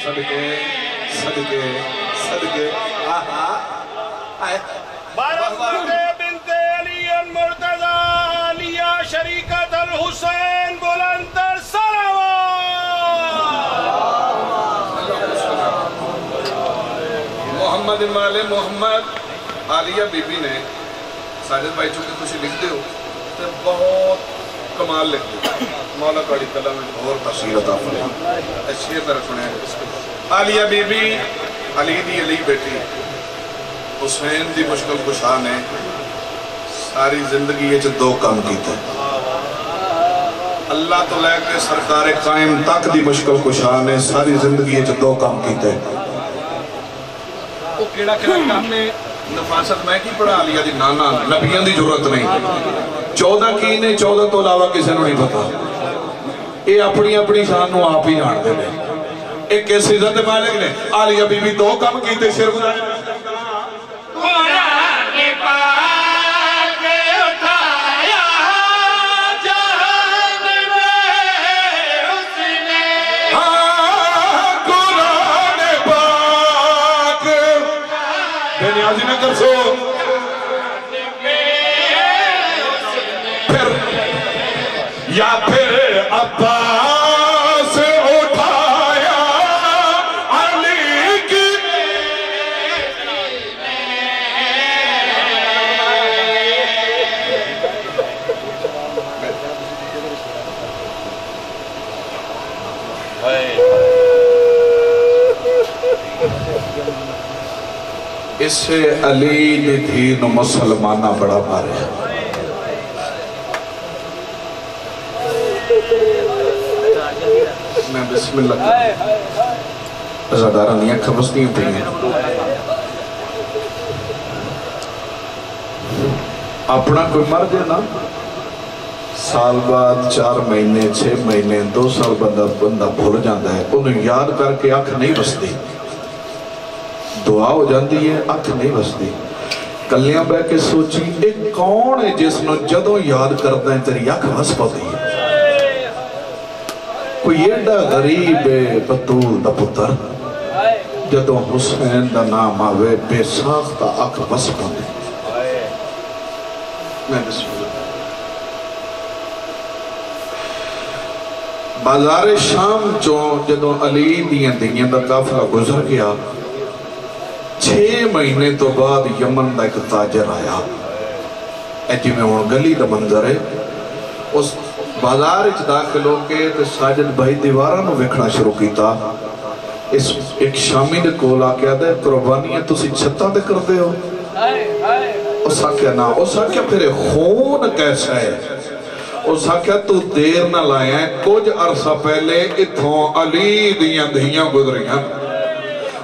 صدقے صدقے صدقے بنت علی المرتضی علیہ شریکت الحسین بلندر محمد مال محمد عالیہ بی بی نے ساجد بھائی چونکہ تسی لکھ دے ہو تو بہت کمال لکھ دے مولا کاڑی کلا میں اور تفصیل عطا فرمائے اچھی طرح سنے عالیہ بی بی علی دی علی بیٹی حسین دی مشکل کشا نے ساری زندگی یہ دو کام کیتے اللہ تو لے کے سرکار قائم تک دی مشکل کشا نے ساری زندگی یہ دو کام کیتے وہ کیڑا کام میں نفاست میں کی پڑھا لیا دی نانا نبیان دی ضرورت نہیں 14 کی نے 14 تو علاوہ کسی نے نہیں پتا یہ اپنی شان نو آپ ہی جان دے ایک کیسی عزت مالک نے عالیہ بی بی دو کام کیتے شیر گزارے نیازی نہ کر سو پھر یا پھر عباس اٹھایا علی کی اس سے علی نے دین و مسلمانہ بڑا مارے میں بسم اللہ ازادارہ نہیں کھبس نہیں ہوتی ہیں اپنا کوئی مر دے نا سال بعد 4 مہینے 6 مہینے 2 سال بندہ بھول جاندہ ہے انہیں یاد کر کے آنکھ نہیں بستی دعا ہو جاندی ہے آنکھ نہیں بستی کلیاں بے کے سوچی ایک کون ہے جس نے جدوں یاد کرتا ہے تیری آنکھ بس پاتی ہے کوئی ایڈا غریب بطول دا پتر جدوں حسین دا نام آوے بے ساختہ آنکھ بس پاتی میں بسم اللہ بازار شام جو جدوں علی دیاں دیاں دا کافلہ گزر گیا 6 مہینے تو بعد یمن دا ایک تاجر آیا ایجی میں وہاں گلی دا منظر ہے اس بازار اچھ داخل ہو کے تو ساجد بھائی دیواراں وکھنا شروع کیتا اس ایک شامی دے کول آکے آدھے قربانیاں تسی چھتا دے کر دے ہو اس آکے نا اس آکے پھر خون کیسا ہے اس آکے تو دیر نہ لائے ہیں کچھ عرصہ پہلے اتھوں علی دیاں دھیاں گزریاں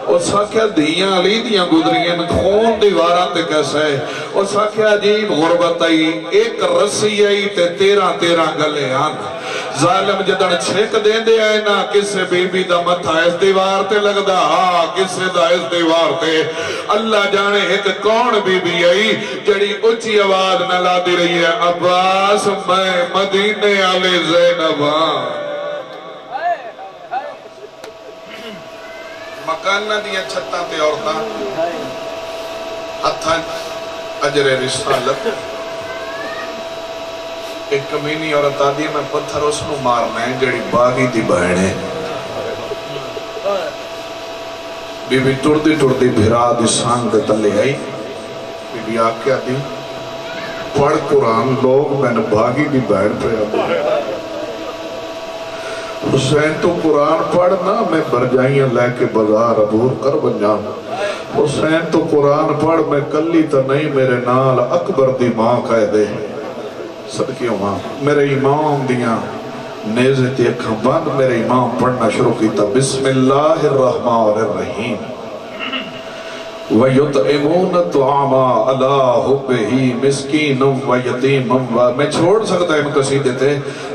اس آکھیا دیاں علی دیاں گزریاں خون دیواراں تے کیسا ہے اس آکھیا عجیب غربت آئی ایک رسی آئی تے 13 گلے آن ظالم جدن چھک دین دے آئے نا کسے بی بی دا متھا اس دیوار تے لگ دا کسے دا اس دیوار تے اللہ جانے ایک کون بی بی آئی جڑی اچھی آواز نہ لا دی رہی ہے عباس میں مدینے آلے زینبان مکانہ دیا چھتا تے عورتاں ہتھاں اجر رسالت ایک کمینی عورت آدھی میں پتھر اس نو مارنا ہے جڑی باغی دی بہنے بی بی ٹردی بھرا دی سانگ دے تلے آئی بی بی آکے آدھی پڑھ قرآن لوگ میں نے باغی دی بہن پہ آدھی حسین تو قرآن پڑھنا میں برجائیاں لے کے بازار عبور کر بن جاؤں حسین تو قرآن پڑھ میں کلی تو نہیں میرے نال اکبر دی ماں کہہ دے صدقیوں ماں میرے امام دیاں نیزے تی اکھاں بند میرے امام پڑھنا شروع کیتا بسم اللہ الرحمن الرحیم وَيُطْعِمُونَ الطَّعَامَ عَلَىٰ حُبِّهِ مِسْكِينًا وَيَتِيمًا میں چھوڑ سکتا ہے قصیدے تھے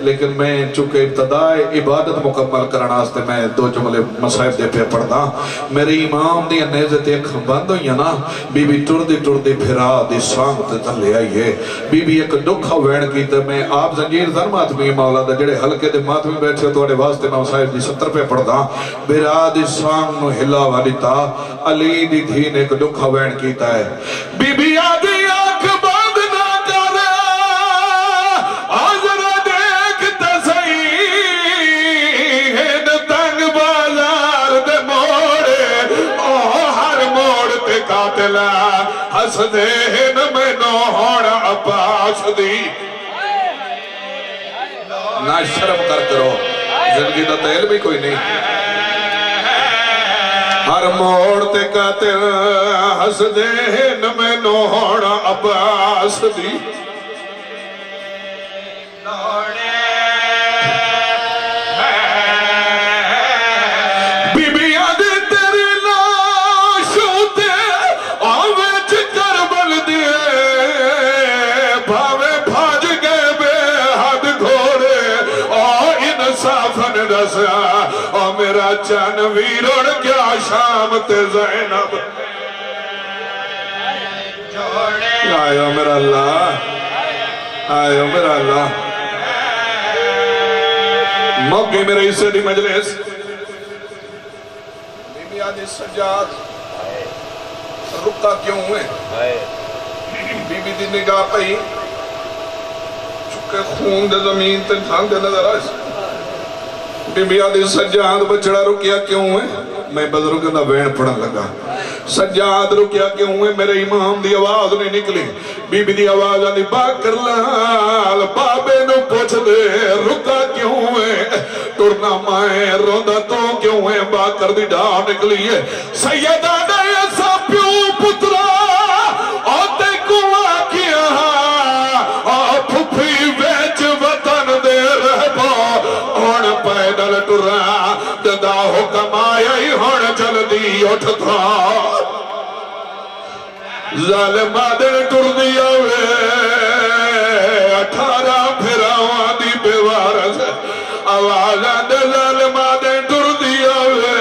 لیکن میں چونکہ ابتدائے عبادت مکمل کرنا آستے میں دو جملے مسائب دے پہ پڑھدا میرے امام دی نیزت ایک بند ہوئی نا بی بی ٹردی پھرا دی سانگ تے تلے آئیے بی بی ایک دکھا وین کی تے میں آپ زنجیر در ماتمی مولا دا جڑے حلقے دے ماتمی بیٹھے تو اڑے واسطے میں مسائب دی 70 پہ پڑھدا بھرا دی سانگ نو ہلا والی تا علی دی دھین ایک دکھا وین کیتا ہے بی بی آدھی آنکھ بند نہ کر آزر دیکھتا سہی ہن تنگ بازار دے موڑے او ہر موڑ تے قاتلہ ہس دے ہن میں نو ہوڑا عباس دی نہ شرم کر کرو زندگی دا تیل بھی کوئی نہیں ہر موڑ تے قاتل ہس دے نمے نوڑا عباس دی بی بی آدھے تیری لاشوں تے آوے کربل دیئے بھاوے بھاج گئے بے حد گھوڑے انصافن رسا او میرا چانوی روڑ گیا شام تے زینب آئیو میرا اللہ آئیو میرا اللہ موقع میرے حصے دی مجلس بی بی آدھی سجاد رکا کیوں ہوئے بی بی دی نگاہ پہی چکے خون دے زمین تے تھانگ دے نظر آئے بی بی آدھی سجاد بچڑا رکیا کیوں ہوئے میں بزرگ دا وین پڑھن لگا سجاد رکیا کیوں ہوئے میرے امام دی آواز نہیں نکلی بی بی دی آواز آدھی باکر لال بابے نو پوچھ دے رکا کیوں ہوئے ٹرنا مائیں روندہ تو کیوں ہوئے باکر دی ڈا نکلی ہے سیدہ نے ایسا پیوں پترا آتے کوا کیا آپ پھوپھی ویچ وطن دے رہبا ہون پیدل ٹرا ددا حکم آیا ہی ہون جلدی اٹھ تھا ظالم آدھے ٹر دیا وے 18 پھراواں دی بیوارس آواز آدھے ظالم آدھے ٹر دیا وے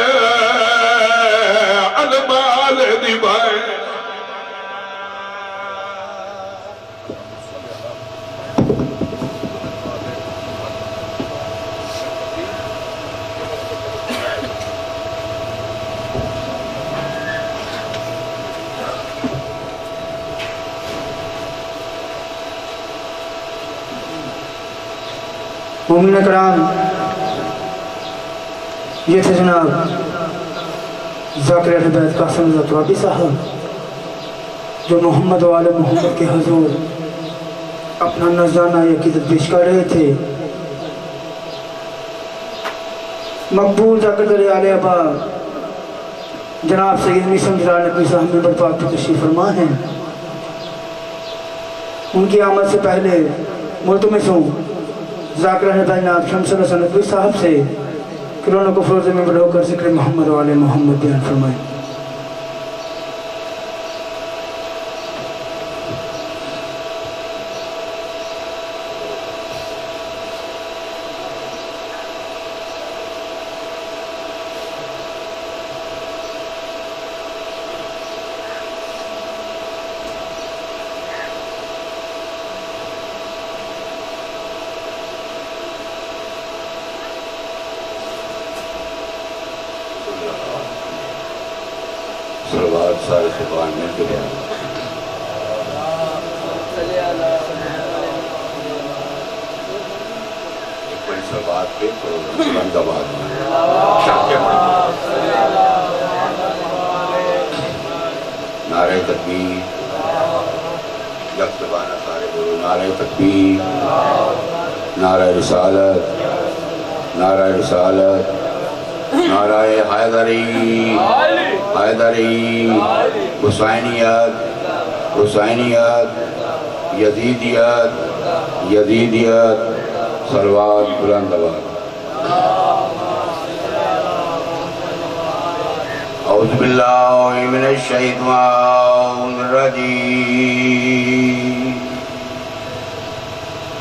المال دی بھائی مومن اکرام یہ تھے جناب ذاکر اہل بیت قاسم زتوابی صاحب جو محمد و آل محمد کے حضور اپنا نذرانہ عقیدت پیش کر رہے تھے مقبول ذاکر در آل ابا جناب سید میسم جلال نقوی صاحب ممبر پاک پر تشریف فرما ہیں ان کی آمد سے پہلے ملتمسوں ذاکر اہل بیت جناب شمس اللہ نقوی صاحب سے کلونوں کو فروز میں بڑھ کر ذکر محمد و آل محمد بیان فرمائیں سلوات سارے خطوان میں کے لئے ایک بڑی سلوات پہ بند آباد میں شاہ کے نعرہ تکبیر یک زبانہ سارے بولو نعرہ تکبیر نعرہ رسالت نعرہ رسالت نعرہ حیدری حیدری حسینیت حسینیت یزیدیت یزیدیت صلوات بلند آباد اعوذ باللہ من الشیطان الرجیم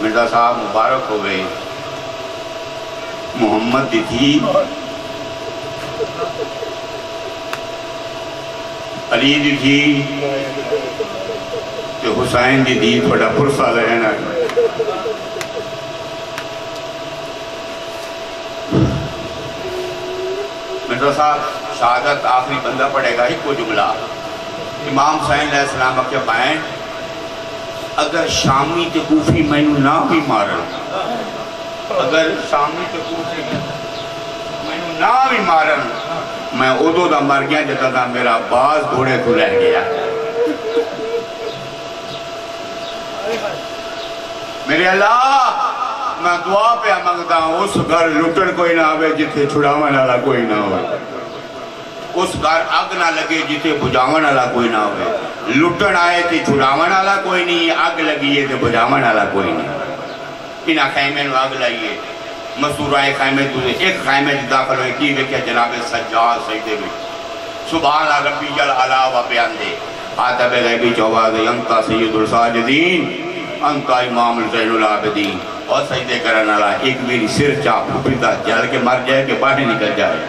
مرزا صاحب مبارک ہوئے محمد دی تھی علی دی تھی کہ حسین دی دی تھوڑا پرسا رہنا مرزا صاحب شہادت آخری بندہ پڑھے گا ہی کو جملہ امام حسین علیہ السلام کے بائن اگر شامی تے کوفی میں نہ بھی مارن اگر شامی تے کوفی میں نہ بھی مارن میں ادو دا مر گیا جتا دا میرا باز گھوڑے کو رہ گیا میرے اللہ میں دعا پہ مانگتا ہوں اس گھر لٹن کوئی نہ آوے جتے چھڑاون والا کوئی نہ ہوئے اس گھر اگ نہ لگے جتے بجاون والا کوئی نہ ہوئے لٹن آئے تھے چھڑاون والا کوئی نہیں اگ لگی ہے تھے بجاون والا کوئی نہیں انہا خیمے نو اگ لگی ہے مسورہ خیمے دوزے ایک خیمے داخل ہوئے کی دیکھے جناب سجاد سجدے میں سبحان اللہ ربی جل علاوہ بیان دے آتب غیبی چوباد انتا سید الساجدین انتا امام الزین العابدین اور سجدے کرنا اللہ ایک میری سر چاپ پھپیدہ جل کے مر جائے کہ باہر نکل جائے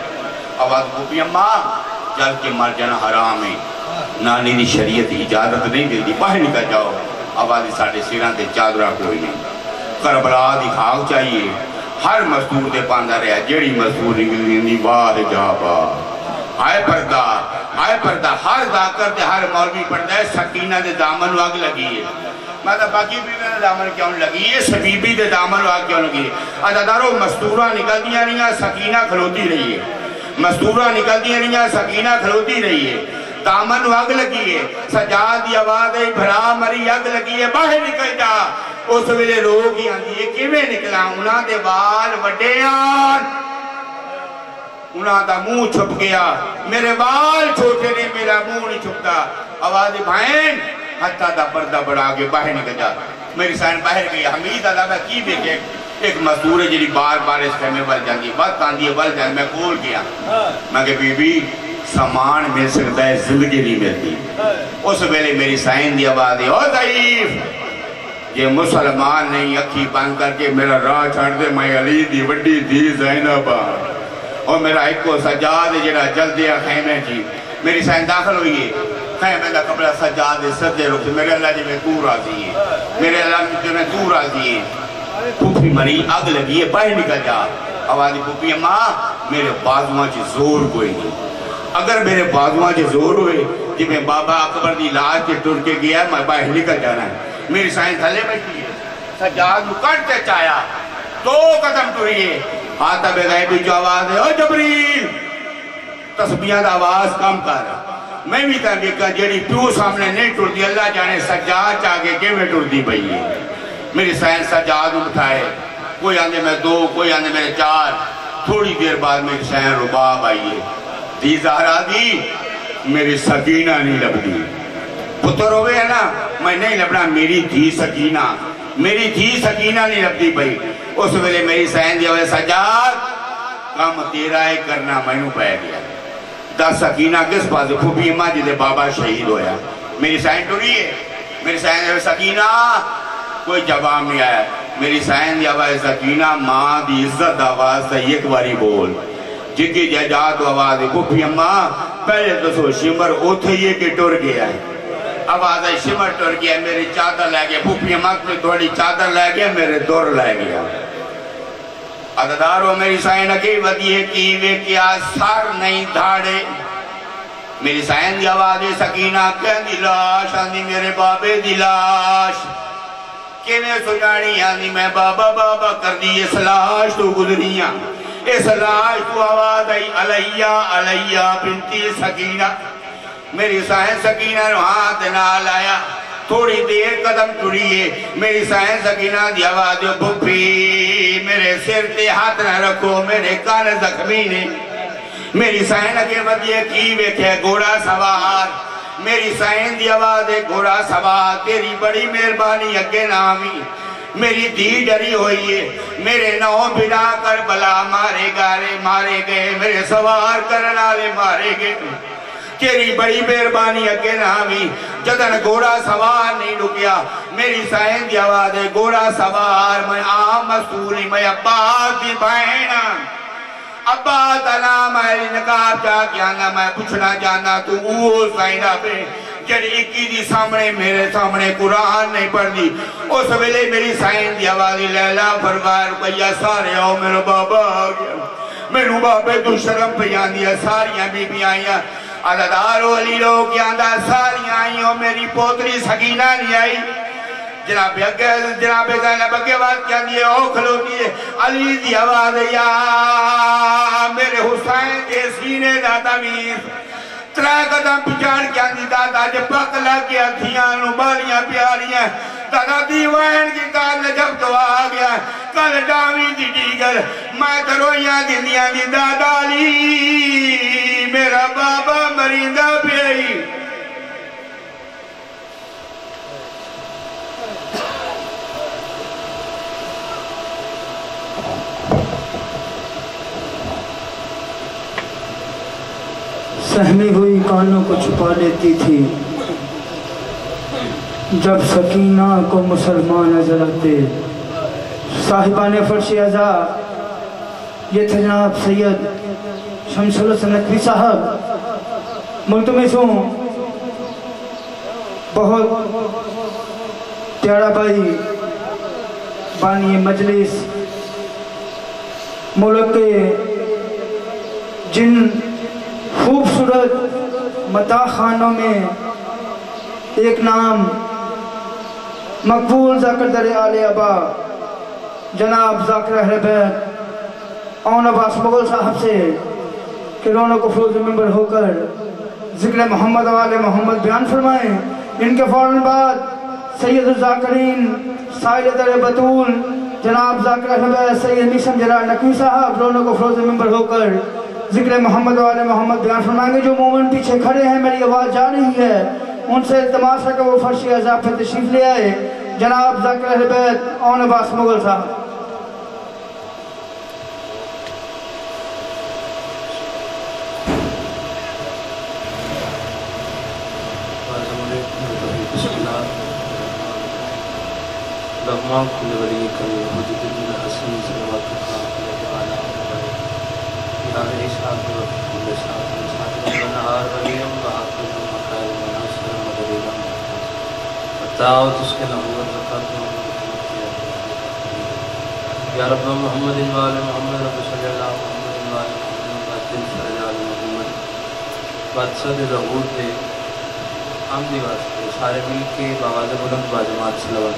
آواز پھپی اماں جل کے مر جانا حرام ہے نانی دی شریعت اجازت نہیں دیتی باہر نکل جاؤ آواز ساڑھے سیران تے چادرہ کوئی نہیں کربلا دی خاک چاہیے ہر مزدور دے پاندہ رہا جیڑی مزدور نکلنی باہر جابا آئے پردہ ہر ذاکر دے ہر مولوی پردہ ہے سکینہ دے دامن واگ لگی ہے مطلب باقی بھی دے دامن کیوں لگی ہے سبیبی دے دامن واگ کیوں لگی ہے عددارو مزدورہ نکل دیا نہیں ہے سکینہ کھلوتی رہی ہے مزدورہ نکل دیا نہیں ہے سکینہ کھلوتی رہی ہے دامن واگ لگی ہے سجاد دی آواز ہے بھرا مری اگ لگی ہے باہر نکل جا اس ویلے لوگ ہی آندھی ہے کیویں نکلا انہاں دے بال وڈے آن انہاں دا منہ چھپ گیا میرے بال چھوٹے نے میرا منہ نہیں چھپتا آواز بھائن حتیٰ دا پردہ بڑھا کے باہر نکل جا میری سائن باہر گئی حمید اللہ کی دیکھے ایک مزدور ہے جنہی بار بار اس خیمے بل جاندی ہے بات آندھی ہے بل جاندی میں کھول گیا میں کہ بی بی سامان مل سکتا ہے زندگی نہیں ملتی اس ویلے میری سائن دی آواز ہے او ضعیف یہ مسلمان نہیں اکھی بند کر کے میرا راہ چھاڑ دے میں علی دی وڈی دی زینب اور میرا ایک کو سجاد جنہا جل دیا خیمے جی میری سائن داخل ہوئی ہے خیمے دا قبلہ سجاد صدے رکھ میرے اللہ جی میں تو راضی ہے میرے اللہ جی میں تو راضی ہے پھوپی مری اگ لگی ہے باہر نکل جا آوازی پھوپی ماں میرے بازوان چی زور کوئی نہیں اگر میرے بازوان چی زور ہوئے جی میں بابا اکبر دی لاج کے ٹر کے گیا میں باہر نکل جانا ہے میری سائن تھلے بیٹھی ہے سجاد مکڑتے چایا 2 قدم ٹوریے آتا بے غیبی جو آواز ہے او جبریل تسبیحات آواز کم کر میں بھی کہا کہ جیڑی پیو سامنے نہیں ٹر دی اللہ جانے سجاد چاہے کہ میں ٹر دی بھئی ہے میری سائن سجاد اٹھائے کوئی آندے میں 2 کوئی آندے میں 4 تھوڑی دیر بعد میری سائن رباب آئیے دی زہرہ دی میری سکینہ نہیں لب دی پتر ہوئے ہے نا میں نہیں لبنا میری دھی سکینہ نہیں لب دی بھئی اس ویلے میری سائن دیا ہوئے سجاد کام تیرا ہے کرنا میں نو پہ گیا 10 سکینہ کس پاس ہے پھوپی اماں جدے بابا شہید ہویا میری سائن ٹوری ہے میری سائن دیا ہوئے سکینہ کوئی جواب نہیں آیا میری سائن دیا ہوئے سکینہ ماں دی عزت آواز تا ایک باری بول جن کی ججات آواز ہے پھوپی اماں پہلے تو سو شمر اوتھے یہ کہ ٹور گیا ہے آواز ہے شمر ٹور گیا میری چادر لے گیا پھوپی اماں میں تھوڑی چادر لے گیا میرے دور لے گیا عددارو میری سائن اگے ودیے کی وے کیا سار نہیں دھاڑے میری سائن دی آواز سکینہ کہن دی لاش آندی میرے بابے دی لاش کیویں سجانی آندی میں بابا بابا کر دی اس لاش تو گزریاں اس لاش تو آواز آئی علیہ بنتی سکینہ میری سائن سکینہ رو ہاتھ نہ لایا تھوڑی دیر قدم ٹوڑیے میری سائن سکینہ دی آواز پھوپھی میرے سر تے ہاتھ نہ رکھو میرے کان زخمی نے میری سائن اگے ودیے کی ویکھے گھوڑا سوار میری سائن دی آواز گھوڑا سوار تیری بڑی مہربانی اگے نامی میری دی ڈری ہوئی ہے میرے نو بنا کر بلا مارے گئے میرے سوار کرنا لے مارے گئے تیری بڑی مہربانی اگے نہ ہوئی جدن گھوڑا سوار نہیں رکیا میری سائن دی آواز ہے گھوڑا سوار میں عام مستوری میں عباس دی بہن عباس دا نام ہے نقاب جا کے آنا میں پوچھنا جانا تو وہ سائنہ پہ جڑی اکی دی سامنے میرے سامنے قرآن نہیں پڑھ دی اس ویلے میری سائن دی آوازی لیلہ فرمائے رقیہ سارے آؤ میرا بابا آ گیا میرے بابے تو شرم پہ آندیا ساریاں بی بی آئیاں عددارو علی لوگ آندہ ساریاں آئیوں میری پوتری سکینہ نہیں آئی جناب زینب اگے بات کیا دیئے او کھلوتی ہے علی دی آواز یا میرے حسین کے سینے دادا میز ترائے قدم پچھاڑ کیا دی دادا جب پک لگ گیا دھیاں نبالیاں پیاریاں دادا دیوائن کی کال جب تو آ گیا کل ڈامی دی دیگر میں ترویاں دنیا دی دادا لی میرا بابا مریندہ پیئی سہمی ہوئی کانوں کو چھپا لیتی تھی جب سکینہ کو مسلمان نظر آتے صاحبان فرش عزا یہ تھے جناب سید شمس الحسن نقوی صاحب ملتمسوں بہت پیارا بھائی بانی مجلس ملک کے جن خوبصورت متاع خانوں میں ایک نام مقبول ذکر در آل ابا جناب ذاکر اہل بیت اون عباس مغل صاحب سے کہ رونق افروز ممبر ہو کر ذکر محمد و آل محمد بیان فرمائیں ان کے فوراً بعد سید الذاکرین سائل در بطول جناب ذاکر اہل بیت سید میسم جلال نقوی صاحب رونق افروز ممبر ہو کر ذکر محمد و آل محمد بیان فرمائیں گے جو مومن پیچھے کھڑے ہیں میری آواز جا رہی ہے ان سے التماس ہے کہ وہ فرش عزا پہ تشریف لے آئے جناب ذاکر اہل بیت اون عباس مغل صاحب رحمان کل ولی کرے حجد اللہ حسن صلوات اللہ علیہ الہ اشاق وقت کل شاق انسان ونہار ولیم وحافظ ومکار وناصر مدریم فتاوت اس کے نمور زکاة محمد یا رب محمد وآل محمد رب صلی اللہ محمد وآل محمد باتل صلی اللہ محمد بادشاہ ظہور پہ حمدی واسطے سارے مل کے باواز بلند باجماعت صلوات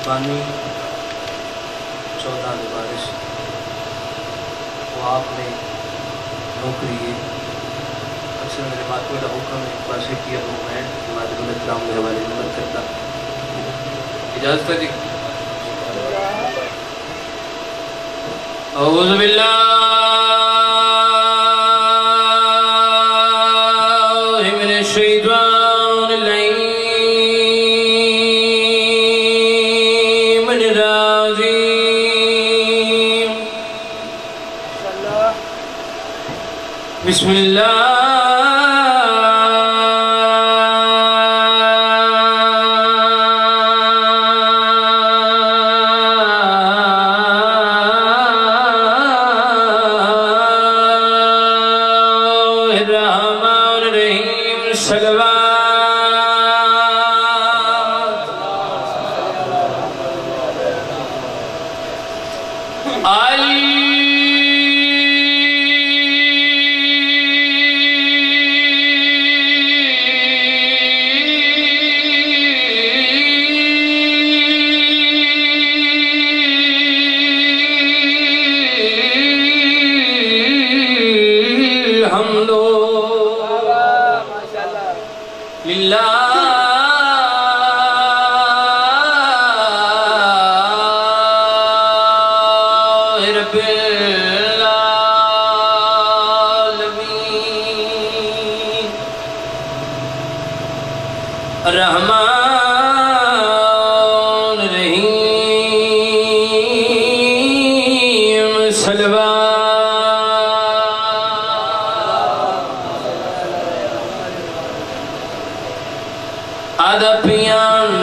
بانی 14 بارش وہ آپ نے نوکری ہے اکثر میرے ماتوے کا حکم ایک بار سے کیا وہ میں باواز بلند رام میرے والے نمت کرتا اجازت ہے جی اعوذ باللہ بسم اللہ الرحمن الرحیم صلوات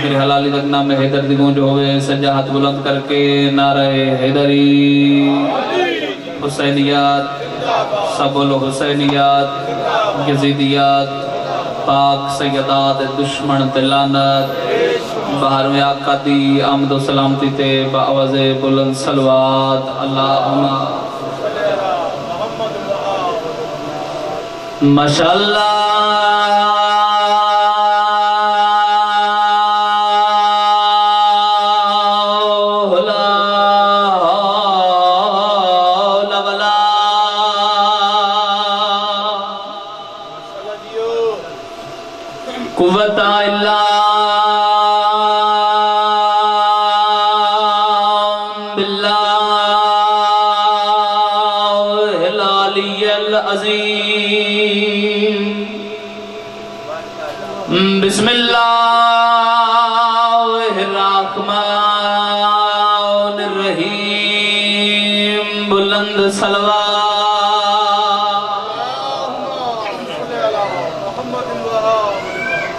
آخر حلالی تک نام حیدر دی گونج ہوئے سجا ہاتھ بلند کر کے نعرہ حیدری حسینیات سب بولو حسینیات یزیدیات پاک سیدات دشمن تلانت باہر میں آقا دی آمد و سلامتی تے بآواز بلند صلوات اللہم ماشاءاللہ قوت الا باللہ العلی العظیم بسم اللہ الرحمن الرحیم بلند صلوات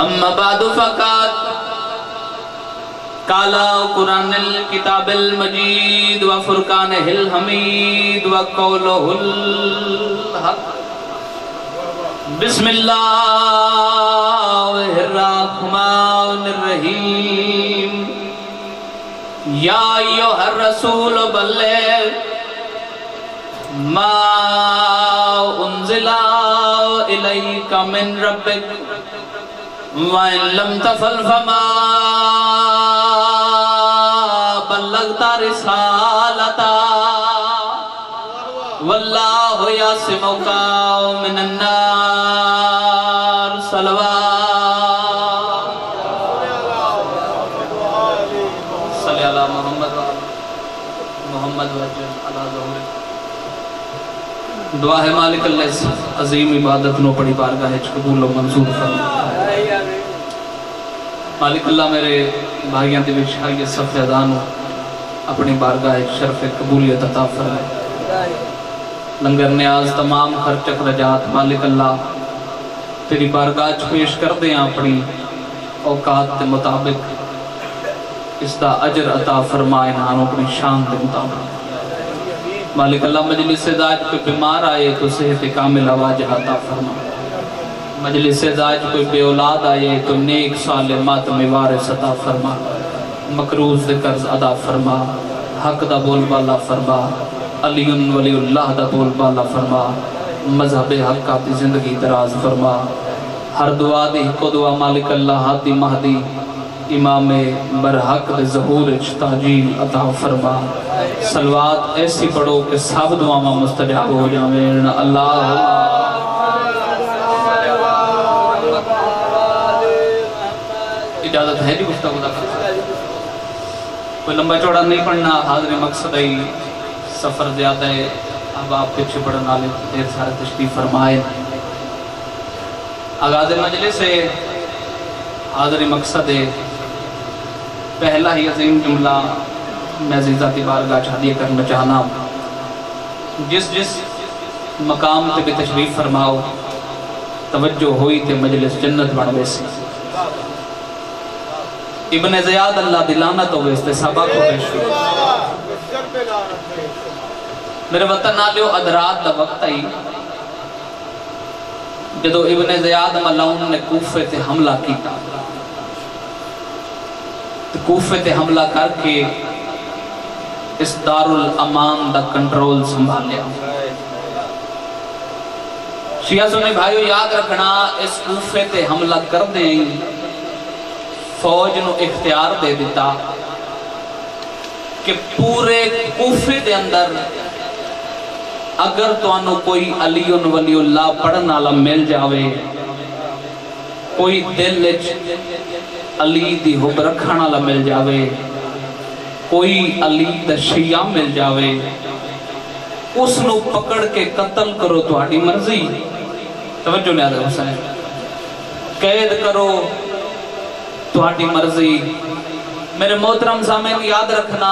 اما بعد فقط کالا قرآن الکتاب المجید و فرقان الحمید و قولہ الحق بسم اللہ الرحمن الرحیم یا ایوہ الرسول بلغ ما انزل الیک من ربک وَإِن لَمْ تَفَلْ فَمَا بَلَّغْتَ رِسَالَتَا وَاللَّهُ يَعْصِمُكَ مِنَ النَّارِ صلوات صلی اللہ محمد محمد وجل علی ظہور دعا ہے مالک اللہ عظیم عبادت نو پڑی بارگاہ قبول و منظور فرمائے مالک اللہ میرے بھائیاں دے وچ ہر یہ صف ادانو اپنی بارگاہ شرف قبولیت عطا فرمائے لنگر نیاز تمام خرچ رجات مالک اللہ تیری بارگاہ پیش کر دیں اپنی اوقات کے مطابق اس دا اجر عطا فرمائے نانو اپنی شان کے مطابق مالک اللہ مجلس داج کوئی بیمار آئے تو صحت کامل آواز عطا فرمائے مجلس داج کوئی بے اولاد آئے تو نیک صالح ماتم وارث عطا فرما مقروض دے قرض ادا فرما حق دا بول بالا فرما علی ولی اللہ دا بول بالا فرما مذہب حق آتی زندگی دراز فرما ہر دعا دی کو دعا مالک اللہ ہادی مہدی امام برحق دے ظہور تاجیل عطا فرما صلوات ایسی پڑھو کہ سب دعاں مستجاب ہو جاویں اللہ اجازت ہے جی گفتگو دا کرتا کوئی لمبا چوڑا نہیں پڑھنا حاضر مقصد ہے سفر زیادہ ہے اب آپ پیچھے پڑھنا لے دیر سارے تشریف فرمائے آغاز مجلس ہے حاضر مقصد ہے پہلا ہی عظیم جملہ میں عزیزاتی بارگاہ چاہدیے کرنا چاہنا جس مقام تے بھی تشریف فرماؤ توجہ ہوئی تے مجلس جنت بڑھوے سے ابن زیاد اللہ دلانت ہوئے استحصابہ کو پیش میرے وطن آلیو ادرات دا وقت آئی جدو ابن زیاد ملعون نے کوفے تے حملہ کیتا کوفے تے حملہ کر کے اس دار الامان دا کنٹرول سنبھال لیا شیعہ سننے بھائیو یاد رکھنا اس کوفے تے حملہ کر دیں فوج نو اختیار دے دیتا کہ پورے کوفے دے اندر اگر تو انو کوئی علی ولی اللہ پڑھنا لم مل جاوے کوئی دل علی دی حب رکھنا لم مل جاوے کوئی علی دا شیعہ مل جاوے اس نو پکڑ کے قتل کرو تو آڑی مرضی توجہ نیاد حسین قید کرو تو آڑی مرضی میرے محترم سامعین یاد رکھنا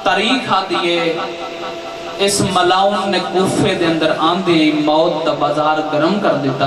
تاریخ آدھیے اس ملعون نے کوفے دے اندر آندھی موت دا بازار گرم کر دیتا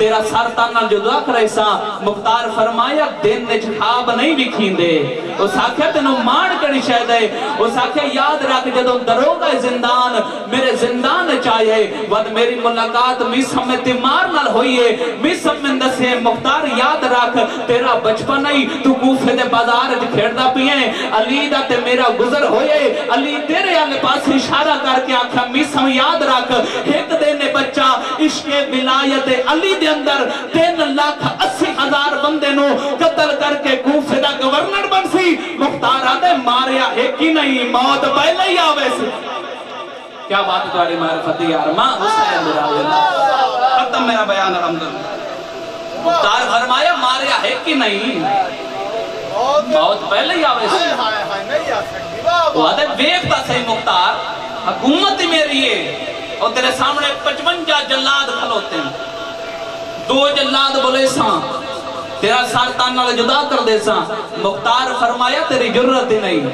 تیرا سر تانال جدا کرے سا مختار فرمایا دن نے خواب نہیں بکھین دے اس آکھیا تینوں مان کڑی شاید ہے اس آکھیا یاد رکھ جدوں دروگا زندان میرے زندان چاہیے ود میری ملاقات میسم میں تیمار نال ہوئی ہے میسم میں دسے مختار یاد رکھ تیرا بچپن نہیں تو کوفے دے بازار جو کھیڑ دا پیئے علی دا تے میرا گزر ہوئے علی تیرے آلے پاس اشارہ کر کے آکھا میسم یاد رکھ ایک دینے بچہ عشق ولایت علی دے اندر 3,80,000 بندے نو قتل کر کے کوفے دا گورنر بن سی مختار آدھے ماریا ایک ہی نہیں موت پہلے ہی آوے سی کیا بات تمہاری معرفتی یار ماں حسین دراؤ ختم میرا بیان الحمدللہ مختار فرمایا ماریا ایک ہی نہیں موت پہلے ہی آوے سی وہ آدھے ویکتا صحیح مختار حکومت ہی میری ہے اور تیرے سامنے 55 جلاد کھلوتے ہیں 2 جلاد بولے ساں تیرا سار تانال جدا کر دے ساں مختار فرمایا تیری جرت ہی نہیں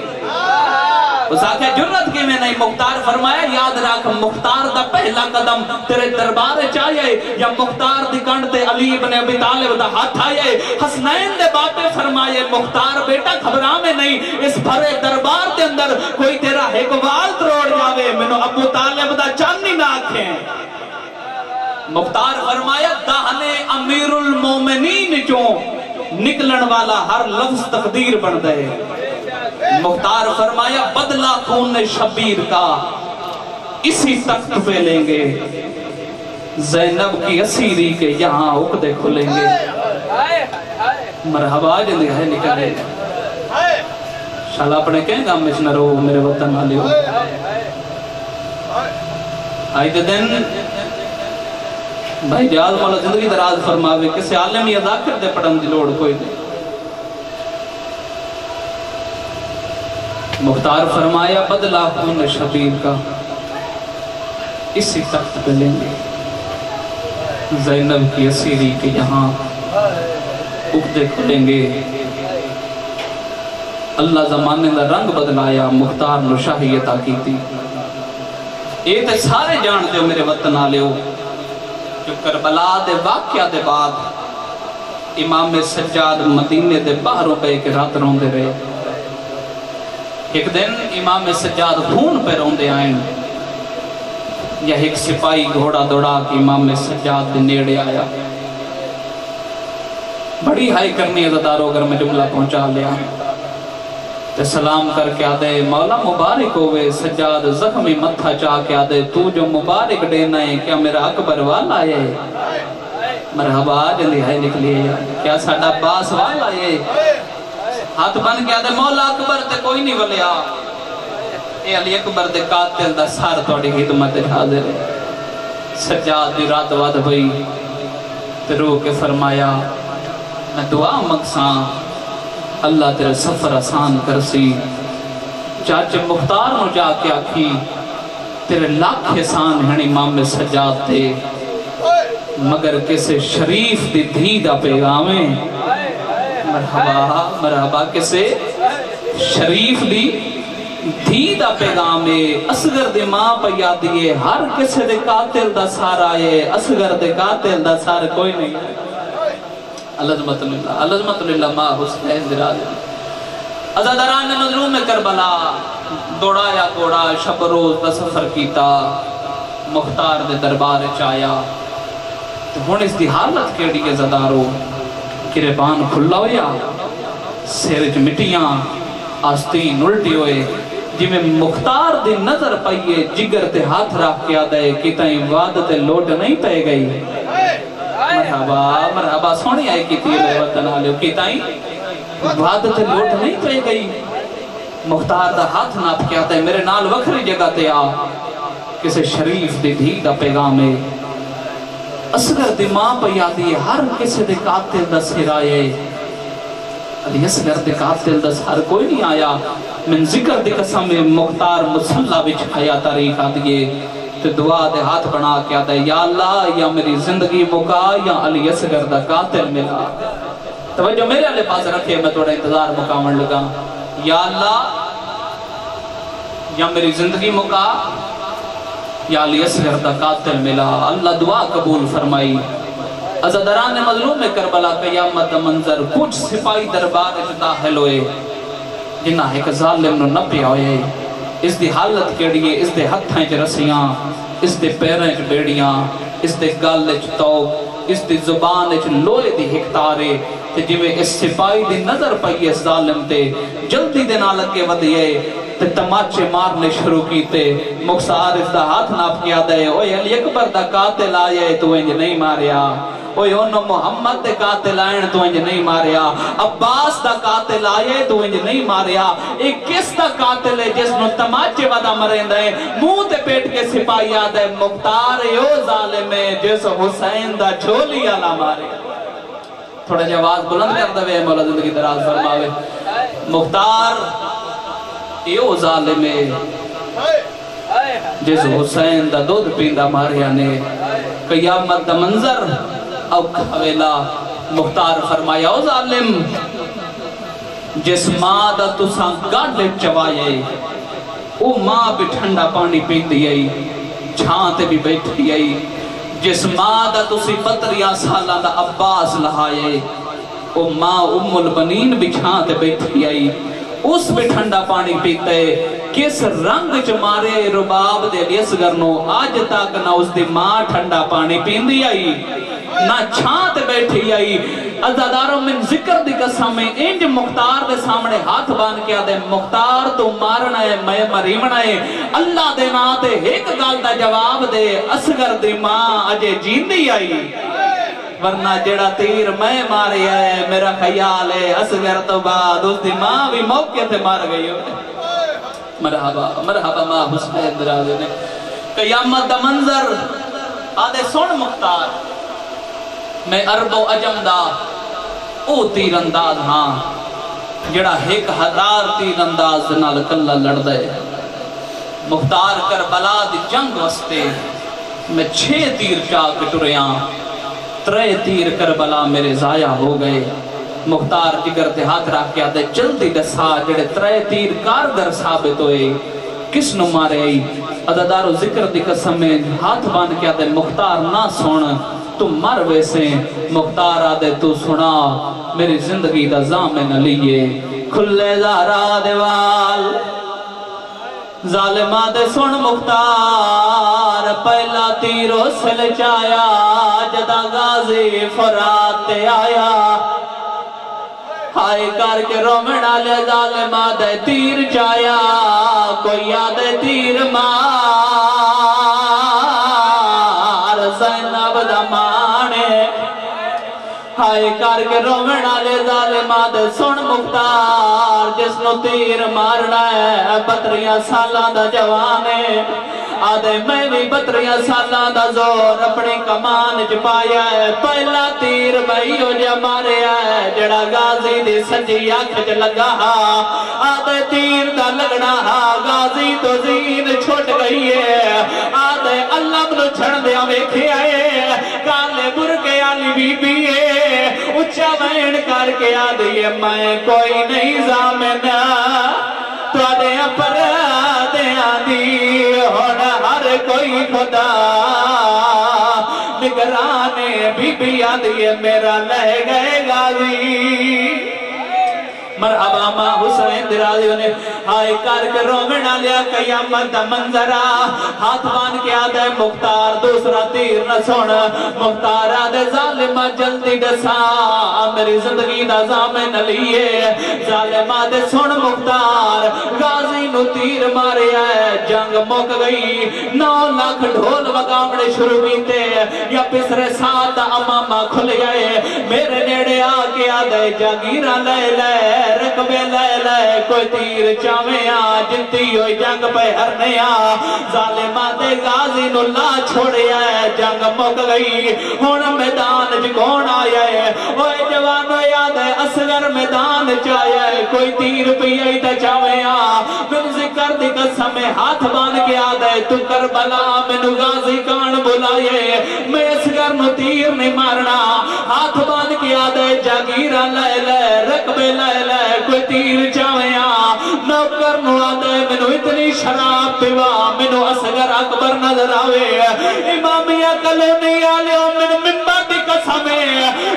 اس آکھے جرت کی میں نہیں مختار فرمایا یاد رکھ مختار دا پہلا قدم تیرے دربار چاہیے یا مختار دی کنڈ علی ابن ابی طالب دا ہاتھ آئے حسنین دے باپے فرمائے مختار بیٹا خبران میں نہیں اس بھرے دربار دے اندر کوئی تیرا حقوال تروڑ جاوے منو ابو طالب دا چاندی نہ آکھیں مختار فرمایا دہنے امیر المومنین چوں نکلن والا ہر لفظ تقدیر بن دے مختار فرمایا بدلہ خون شبیر کا اسی تخت پہ لیں گے زینب کی اسیری کے یہاں عقدے کھلیں گے مرحبا جلدی ہے نکلے شالا اپنے کہیں گا مشنرو میرے وطن آلی ہو آئی دن بھائی جاز مولا زندگی دراز فرماوے کسی عالمی ادا کر دے پڑھن دی لوڑ کوئی دے مختار فرمایا بدلہ خون شبیر کا اسی تخت پہ لیں گے زینب کی اسیری کے یہاں عقدے کھلیں گے اللہ زمانے دا رنگ بدلایا مختار نو شاہی عطا کی تھی اے تے سارے جان دے میرے وطن آلے ہو جو کربلا دے واقعہ دے بعد امام سجاد مدینے دے باہروں پہ ایک رات رون دے رہے ایک دن امام سجاد خون پہ رون دے آئیں یا ایک سپاہی گھوڑا دوڑا کہ امام سجاد دے نیڑے آیا بڑی ہائی کرنی عزداروں اگر میں جملہ پہنچا لیا تے سلام کر کے آدھے مولا مبارک ہوئے سجاد زخمی متھا چاہ کے آدھے تو جو مبارک دینا ہے کیا میرا اکبر والا ہے مرحبا جلدی ہے نکلیے کیا ساڑھا باس والا ہے ہاتھ بن کے آدھے مولا اکبر تے کوئی نہیں ولیا اے علی اکبر دے قاتل دا سار توڑی خدمت حاضر ہے سجاد دی رات واد ہوئی تے رو کے فرمایا میں دعا مقصاں اللہ تیرے سفر آسان کرسی چاچے مختار نو جا کے آکھی تیرے لاکھ احسان ہیں امام سجاد تے مگر کسے شریف دی دھی دا پیغامیں مرحبا مرحبا کسے شریف دی دھی دا پیغامیں اصغر دے ماں پہ یادیے ہر کسے دے قاتل دا سار آئے اصغر دے قاتل دا سار کوئی نہیں ہے العظمت للہ ما حسین دراز عزاداران مظلوم میں کربلا دوڑا یا گوڑا شب روز دا سفر کیتا مختار دے دربار چایا تو ہون اس دی حالت کیڑی کے زدارو گریبان کھلا ہویا سیرج مٹیاں آستین الٹی ہوئے جی میں مختار دی نظر پائیے جگر تے ہاتھ رکھ کے آدھے کتائیں وعدت لوٹ نہیں پہ گئی مرحبا مرحبا سونی آئے کی تیر وطن آلے کتائیں وعدت لوٹ نہیں پہ گئی مختار دا ہاتھ ناپ کے آتا ہے میرے نال وکھری جگہ تے آ کسے شریف دی دھی دا پیغامے اصغر دی ماں پہ یادی ہر کسے دے قاتل دا سر آئے علی اصغر دے قاتل دا سر کوئی نہیں آیا من ذکر دی قسم مختار مسلح وچ آیا تاریخ آدھئے تو دعا دے ہاتھ بنا کے آتا ہے یا اللہ یا میری زندگی مکا یا علی اصغر دا قاتل ملا توجہ میرے علی پاس رکھے میں توڑا انتظار مقامن لگا یا اللہ یا میری زندگی مکا یا علی اصغر دا قاتل ملا اللہ دعا قبول فرمائی عزاداران مظلوم کربلا قیامت منظر کچھ سپاہی دربار داخل ہوئے جنہ ایک ظالم نو نہ پیا ہوئے اس دی حالت کیڑی ہے اس دے ہتھاں چ رسیاں اس دے پیراں چ بیڑیاں اس دے گل چ توق اس دی زبان چ لوہے دی ہکتارے تے جویں اس سپاہی دی نظر پئی اس ظالم تے جلدی دے نال اگے ودھئے تے تماچے مارنے شروع کیتے مخصار اس دا ہاتھ ناپ کیا دے اوے علی اکبر دا قاتل آیا تو انج نہیں ماریا اوے انہوں محمد دے قاتل آئین تو انج نہیں ماریا عباس دا قاتل آئے تو انج نہیں ماریا ایک کس دا قاتل ہے جس نو تماچے ودا مرین دے منہ تے پیٹ کے سپاہی آدھے مختار یو ظالم ہے جس حسین دا جھولی آلا مارے تھوڑا جواز بلند کر دوے مولا زندگی دراز فرماوے مختار یو ظالم ہے جس حسین دا دودھ پیندہ ماریا نے قیامت دا منظر او کھویلا مختار فرمایا او ظالم جس ماں دا تساں گاڑے چوائے او ماں بھی ٹھنڈا پانی پیندی آئی چھانتے بھی بیٹھی آئی جس ماں دا تسی 15 سالہ دا عباس لہائے او ماں ام البنین بھی چھانتے بیٹھی آئی اس بھی ٹھنڈا پانی پیتے کس رنگ چ مارے رباب دے لیسگر نو آج تک نہ اس دی ماں ٹھنڈا پانی پیندی آئی نہ چھانت بیٹھی آئی عزاداروں من ذکر دی قسم میں انج مختار دے سامنے ہاتھ بان کیا دے مختار تو مارنا ہے میں مریمنا ہے اللہ دے ناتے ایک گال دا جواب دے اسگر دی ماں اجے جیندی آئی ورنہ جڑا تیر میں مارے آئے میرا خیال ہے اسگر تو بعد اس دی ماں بھی موقع تھے مار گئی ہو مرحبا مرحبا ماں حسین درازے نے قیامت دا منظر آدھے سن مختار میں عرب و عجم دا او تیر انداز ہاں جڑا 1000 تیر انداز نال کلا لڑ دے مختار کربلا دی جنگ وستے میں 6 تیر چاک ٹریاں 3 تیر کربلا میرے ضائع ہو گئے مختار جگر تے ہاتھ رکھ کے آدھے جلدی دسا جڑے 3 تیر کارگر ثابت ہوئے کس نو مارے آئی عددارو ذکر دی قسم میں ہاتھ باندھ کے آدھے مختار نہ سن تم مر ویسے مختار آدھے تو سنا میری زندگی دا زامن لیے کھلے زہرا دیوال ظالمہ دے سن مختار پہلا تیرو سل چایا جدا غازی فرات تے آیا ہائے کر کے رومنا لے ظالمہ دے تیر چایا کوئی آدھے تیر مار زینب دا مانے ہائے کر کے رومنا لے ظالمہ دے سن مختار جس نو تیر مارنا ہے 32 سالہ دا جوانے آدھے میں بھی 32 سالہ دا زور اپنی کمان چ پایا ہے پہلا تیر بھائی ہو جا مارے ہے جڑا غازی دی سجی آنکھ چ لگا آدھے تیر دا لگنا غازی تو زین چھوٹ گئی ہے آدھے اللہ منو چھڑ دیا ویکھے آئے کالے برکے آلی بی بی ہے اچھا بین کر کے آدھے میں کوئی نہیں زامن تو آدھے پر دے آدھی ہونا ہر کوئی خدا نگرانے بی بی آدھی میرا لے گئے غازی مرحبا ماں حسین درازیوں نے ہائے کر کے رومنا لیا قیامت دا منظرہ ہاتھ بان کے آدھے مختار دوسرا تیر نہ سن مختار آدھے ظالمہ جلدی دسا میری زندگی دا زامن لیے ظالمہ دے سن مختار غازی نو تیر مارے آئے جنگ مک گئی 9 لاکھ ڈھول وگامڑے شروع کیتے یا پسرے ساتھ امامہ کھل گئے میرے نیڑے آگے آدھے جاگیرہ لے لے رکبے لے لے کوئی تیر چاویں جنتی ہوئی جنگ پہ ہرنے ظالمہ دے غازی نو لا چھوڑے آئے جنگ مک گئی ہون میدان جکون آیا ہے اوہ جوانو یاد ہے اصغر میدان چایا ہے کوئی تیر پی آئی تا چاویں من ذکر دی قسم ہاتھ بان کے آدھے تو کربلا من غازی کان بلائے میں اصغر نو تیر نہیں مارنا ہاتھ بان کے آدھے جاگیرہ لے لے رکبے لے لے کوئی تیر چاویاں نہ نوکر نو آدھے منو اتنی شراب پیوا منو اصغر اکبر نظر آوے امامیہ کلونی آلیو من ممبر دی قسمے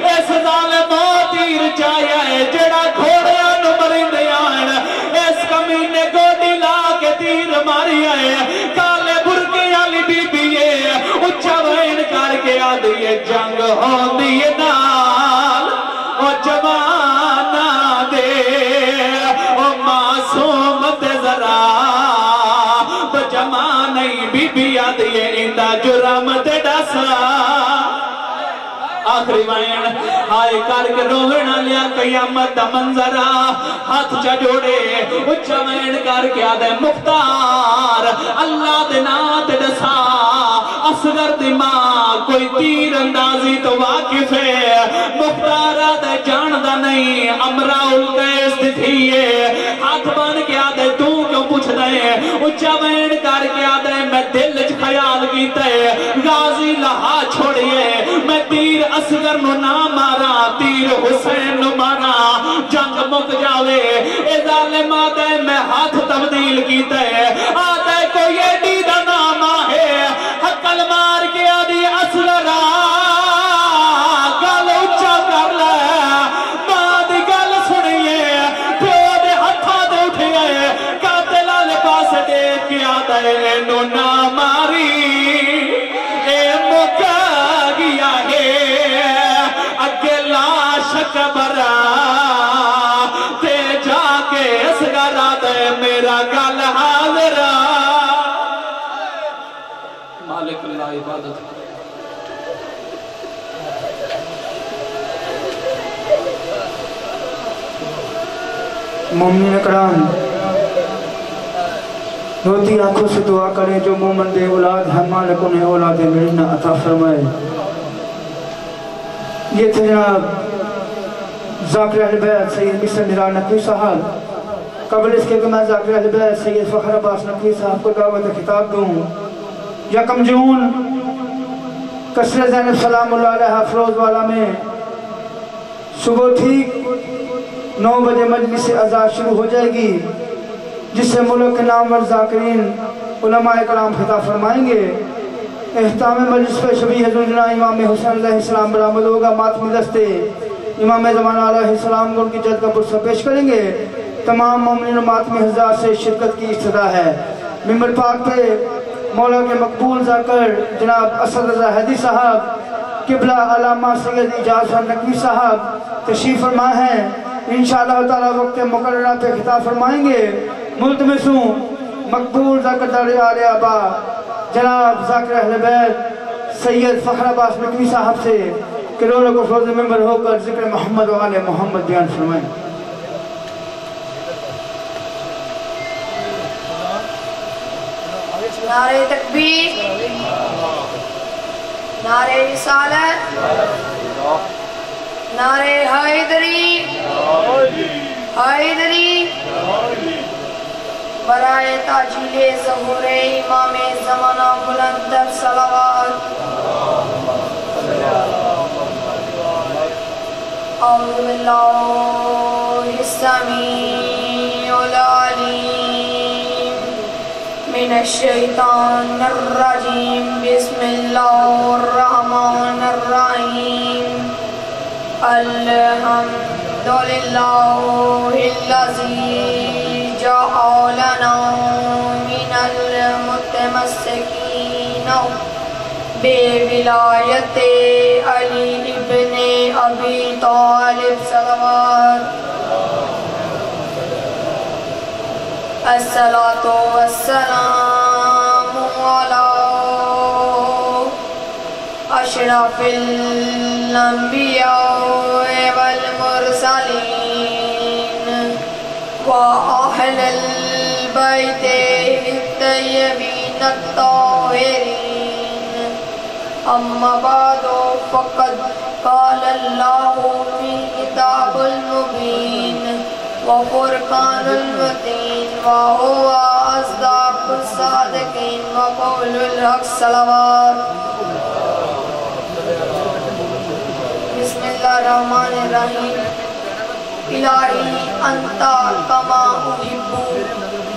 اس ظالمہ تیر چایا ہے جڑا گھوڑیا نو مرندے آئین اس کمینے گوڑی لا کے تیر ماری آئے کالے برکی آلی بی بی اچھا وین کر کے آدھی جنگ ہوں دی نال او جوانا دے او معصوم دے ذرا تو جمانی بی بی آدھی اندہ جرم دے ڈسا آخری وین آئے کر کے روہنا لیا قیامت دا منظرہ ہاتھ چا جوڑے اچھا وین کر کے آدھے مختار اللہ دے نات دسا اصغر دی ماں کوئی تیر اندازی تو واقف ہے مختار آدھے جاندہ نہیں امرہ القیس دی تھیے ہاتھ بان کے آدھے تو کیوں پوچھ دے اچھا وین کر کے آدھے میں دل خیال کیتا ہے غازی لہا چھوڑیے میں تیر اصغر نو نہ مارا تیر حسین نو مارا جنگ مک جاوے اے ظالم آدھے میں ہاتھ تبدیل کیتا ہے آدھے کوئی ایڈی دا نام ہے حقل مار کے آدھی اصغر گل اچھا کر لے بعد گل سنیے پیو دے ہتھا دے اٹھئے قاتل آلے پاس دیکھ کے آدھے نو نہ ماری اے مکہ گیا ہے شکبرا تے جا کے اصغر دے میرا گل حاضرہ مالک اللہ عبادت مومن اکرام روتی آنکھوں سے دعا کریں جو مومن دے اولاد ہم مالک انہیں اولاد ملنا عطا فرمائے یہ تھے جناب ذاکر اہل بیت سید مصر نرار نقوی صاحب قبل اس کے کہ میں ذاکر اہل بیت سید فخر عباس نقوی صاحب کو دعوت خطاب دوں یکم جون قصر زینب سلام اللہ علیہ فروز والا میں صبح ٹھیک 9 بجے مجلس عزا شروع ہو جائے گی جس سے ملک کے نامور ذاکرین علماء کرام خطاب فرمائیں گے اختتام مجلس پہ شبیہ حضور جناب امام حسین علیہ السلام برآمد ہوگا ماتمی دستے امام زمانہ علیہ السلام کو ان کی جد کا پرسہ پیش کریں گے تمام مومنین و ماتمی حضرات سے شرکت کی استدعا ہے ممبر پاک پہ مولا کے مقبول ذاکر جناب اسد رضا حیدی صاحب قبلہ علامہ سید اجاز نقوی صاحب تشریف فرما ہیں انشاءاللہ تعالی وقت مقررہ پہ خطاب فرمائیں گے ملتمس ہوں مقبول ذاکر دار آل آبا جناب ذاکر اہل بیت سید فخر عباس نقوی صاحب سے کہ رونق و فروز ممبر ہو کر ذکر محمد و آل محمد بیان فرمائیں نعرہ تکبیر نعرہ رسالت نعرہ حیدری حیدری برائے تاجیل ظہور امام زمانہ بلندر صلوات اعوذ باللہ السمیع العلیم من الشیطان الرجیم بسم اللہ الرحمن الرحیم الحمدللہ الذی جعلنا من المتمسکین بولایت علی ابن ابی طالب صلوات الصلاة والسلام علی اشرف الانبیاء والمرسلین وأهل البيت الطيبين الطاهرين أما بعد فقد قال الله في كتاب المبين وفرقان المتين وهو أصدق الصادقين وقول الحق صلوات بسم الله الرحمن الرحيم إلهي أنت كما أحب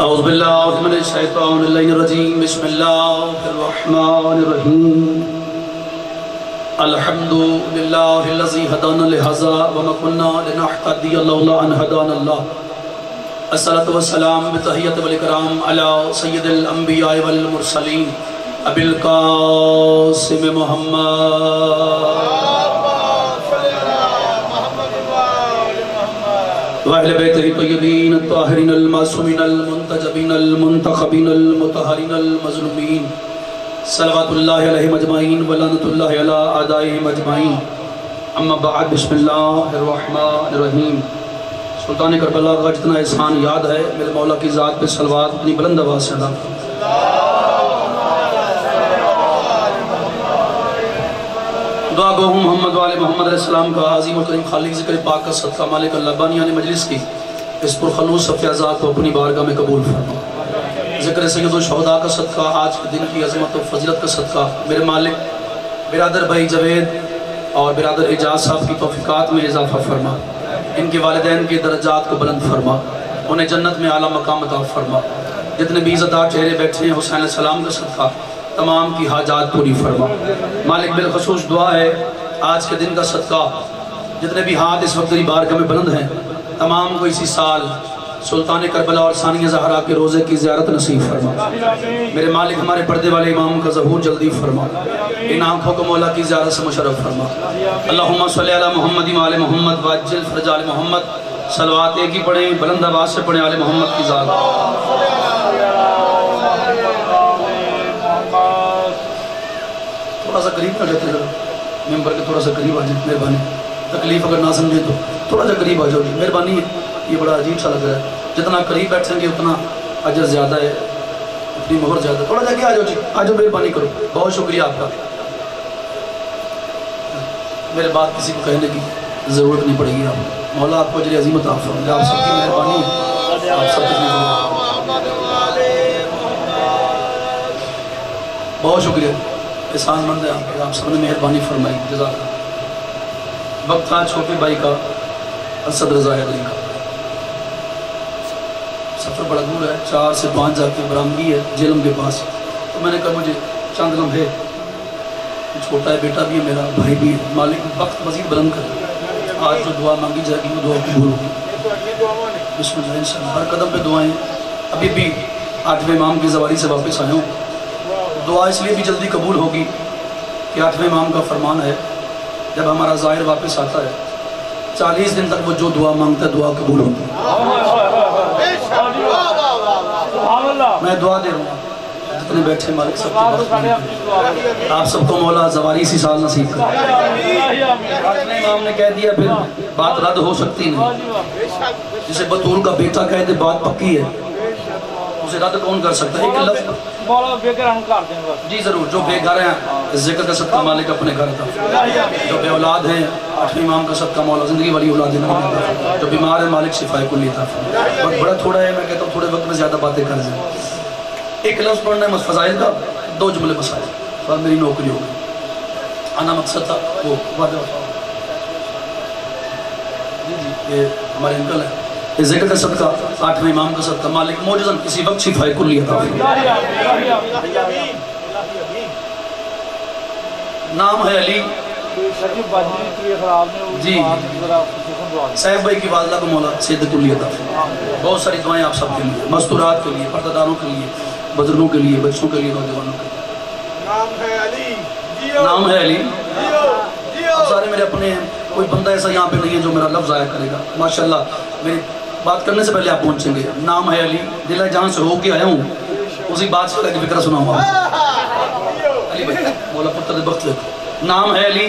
أعوذ بالله من الشيطان الرجيم بسم الله الرحمن الرحيم الحمد لله الذي هدانا لهذا وما كنا لنهتدي لولا أن هدانا الله الصلاة والسلام بتحية والإكرام على سيد الأنبياء والمرسلين أبي القاسم محمد وأهل بيته الطيبين الطاهرين المعصومين المنتجبين المنتخبين المطهرين المظلومين صلوات الله عليهم أجمعين ولعنة الله على أعدائهم أجمعين أما بعد بسم الله الرحمن الرحيم سلطان کربلا کا جتنا احسان یاد ہے میرے مولا کی ذات پہ صلوات اپنی بلند آواز سے ادا دعا گو ہوں محمد والے محمد علیہ السلام کا عظیم الکریم خالق ذکر پاک کا صدقہ مالک اللہ بانیان مجلس کی اس پرخلوص صفی ذات کو اپنی بارگاہ میں قبول فرما۔ ذکر سید الشہداء کا صدقہ آج کے دن کی عظمت و فضیلت کا صدقہ میرے مالک برادر بھائی جوید اور برادر اجاز صاحب کی توفیقات میں اضافہ فرما، ان کے والدین کے درجات کو بلند فرما، انہیں جنت میں اعلیٰ مقام عطا فرما، جتنے بھی عزتدار چہرے بیٹھے ہیں حسین علیہ السلام کا صدقہ تمام کی حاجات پوری فرما۔ مالک بالخصوص دعا ہے آج کے دن کا صدقہ جتنے بھی ہاتھ اس وقت بارگاہ میں بلند ہیں تمام کو اسی سال سلطان کربلا اور ثانیہ زہرا کے روزے کی زیارت نصیب فرما۔ میرے مالک ہمارے پردے والے امام کا ظہور جلدی فرما، ان آنکھوں کو مولا کی زیارت سے مشرف فرما۔ اللہم صلی علی محمد وآل محمد واجل فرج آل محمد، صلوات ایک ہی پڑھیں بلند آواز سے پڑھیں آل محمد کی ذات۔ تھوڑا سا قریب نہ جاتے ذرا ممبر کے تھوڑا سا قریب آ جائیں مہربانی، تکلیف اگر نہ سمجھیں تو تھوڑا سا قریب آ جاؤ جی مہربانی، یہ بڑا عجیب سا لگ رہا ہے، جتنا قریب بیٹھیں گے اتنا اجر زیادہ ہے، اتنی مہر زیادہ، تھوڑا جا کے آ جاؤ جی، آ جاؤ مہربانی کرو، بہت شکریہ آپ کا، میرے بات کسی کو کہنے کی ضرورت نہیں پڑے گی، آپ مولا آپ کو اجر عظیم عطا فرمائے، آپ سب کی مہربانی ہے، آپ سب کی بہت شکریہ، احسان مند ہے آپ سب نے مہربانی فرمائی، جزاک اللہ۔ وقت تھا چھوٹے بھائی کا اسد رضا علی کا، سفر بڑا دور ہے، 4 سے 5 جا کے برامگی ہے جیلم کے پاس، تو میں نے کہا مجھے چند لمحے، چھوٹا ہے بیٹا بھی ہے میرا بھائی بھی ہے، مالک وقت مزید بلند کر، آج جو دعا مانگی جائے گی وہ دعا قبول ہوگی، بسم اللہ انشاءاللہ، ہر قدم پہ دعائیں، ابھی بھی 8ویں امام کی زواری سے واپس آئے ہوں، دعا اس لیے بھی جلدی قبول ہوگی کہ 8ویں امام کا فرمان ہے جب ہمارا ظاہر واپس آتا ہے 40 دن تک وہ جو دعا مانگتا ہے دعا قبول ہوتی ہے۔ میں دعا دے رہا ہوں جتنے بیٹھے مالک سب کی آپ سب کو مولا زواری سی سال نصیب کرے۔ 8ویں امام نے کہہ دیا پھر بات رد ہو سکتی نہیں، جسے بطول کا بیٹا کہہ دے بات پکی ہے، اسے رد کون کر سکتا ہے؟ ایک لفظ جی ضرور، جو بے گھر ہیں ذکر کا صدقہ مالک اپنے گھر تھا، جو بے اولاد ہیں 8ویں امام کا صدقہ مولا زندگی والی اولاد دینا، جو بیمار ہے مالک شفائے کلی تھا۔ وقت بڑا تھوڑا ہے، میں کہتا ہوں تھوڑے وقت میں زیادہ باتیں کر دیں، ایک لفظ پڑھنا ہے فضائل کا، 2 جملے مسائل، بعد میری نوکری ہو گئی، آنا مقصد تھا وہ وعدہ جی یہ ہمارے انکل ہے، یہ ذکر کا صدقہ 8ویں امام کا صدقہ مالک موجزن کسی وقت شفائے کلی عطا فرمائے۔ نام ہے علی جی، صاحب بھائی کی والدہ کو مولا سید کلی عطا فرمائے۔ بہت ساری دعائیں آپ سب کے لیے، مستورات کے لیے، پردہ داروں کے لیے، بزرگوں کے لیے، بچوں کے لیے، نوجوانوں کے لیے۔ نام ہے علی، نام ہے علی، سارے میرے اپنے ہیں، کوئی بندہ ایسا یہاں پہ نہیں ہے جو میرا لفظ ضائع کرے گا، ماشاءاللہ میری بات کرنے سے پہلے آپ پہنچیں گے۔ نام ہے علی، دل ہے جہاں سے ہو کے آیا ہوں اسی بات سے لگے فکرہ سنا ہوا علی بھائی مولا پتر بخت لکھو۔ نام ہے علی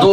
2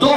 2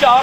4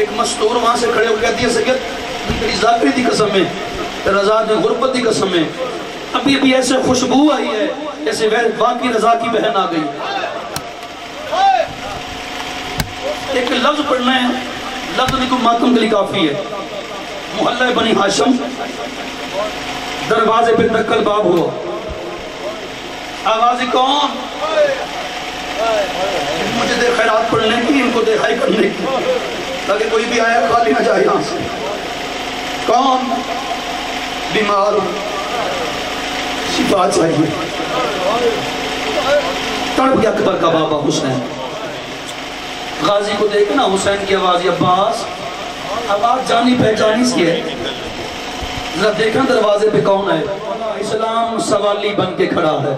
ایک مستور وہاں سے کھڑے ہو گیا دیا سید تیری ذاکری دی قسم ہے تیرا ذات غربت دی قسم ہے ابھی ابھی ایسے خوشبو آئی ہے جیسے واقعی رضا کی بہن آ گئی. ایک لفظ پڑھنا ہے, لفظ نہیں کو ماتم کے لیے کافی ہے. محلہ بنی ہاشم دروازے پہ دکل باب ہوا, آوازی کون؟ مجھے دے خیرات پڑھنے کی, ان کو دہائی کرنے کی, تاکہ کوئی بھی آیا خالی نہ جائے یہاں سے. کون؟ بیمار ہوں, شفا چاہیے. تڑپ گیا اکبر کا بابا حسین. غازی کو دیکھنا حسین کی آواز, عباس آواز جانی پہچانی سی ہے. ذرا دیکھنا دروازے پہ کون ہے. اسلام سوالی بن کے کھڑا ہے.